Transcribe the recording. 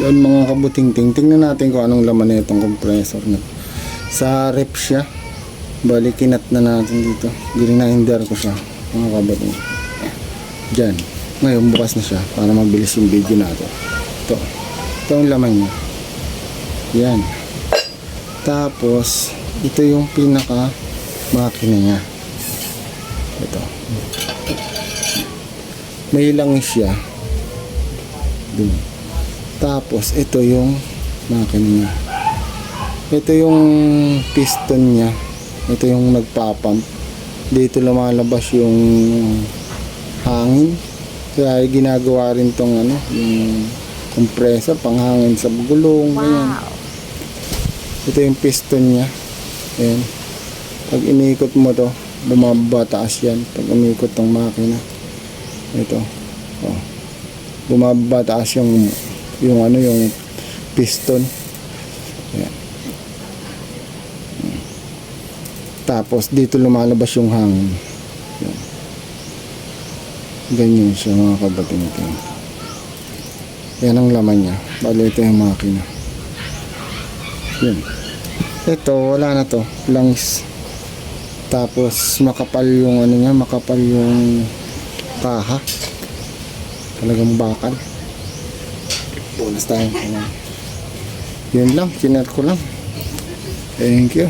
Doon mga kabuting-ting, tingnan natin kung anong laman na itong compressor na. Sa rep siya. Bali, kinat na natin dito. Grinder ko siya, mga kabuting. Diyan. Ngayon, bukas na siya para mabilis yung video natin. Ito. Ito ang laman niya. Yan. Tapos, ito yung pinaka makina niya. Ito. May langis siya. Dun. Tapos, ito yung makina niya. Ito yung piston niya. Ito yung nagpapump. Dito lumalabas yung hangin. Kaya ginagawa rin tong ano, yung compressor, panghangin sa gulong. Wow. Ito yung piston niya. Ayan. Pag inikot mo to, bumaba taas yan. Pag umikot tong makina. Ito. Oh. Bumaba taas yung ano, yung piston. Ayan. Tapos dito lumalabas yung hangin. Ayan. Ganyan siya mga kabating-ting. Yan ang laman niya. Bali ito yung makina. Yan. Ito wala na to. Langis. Tapos makapal yung ano niya. Makapal yung kaha. Talagang bakal. Bonus tayo. Yun lang. Kinat ko lang. Thank you.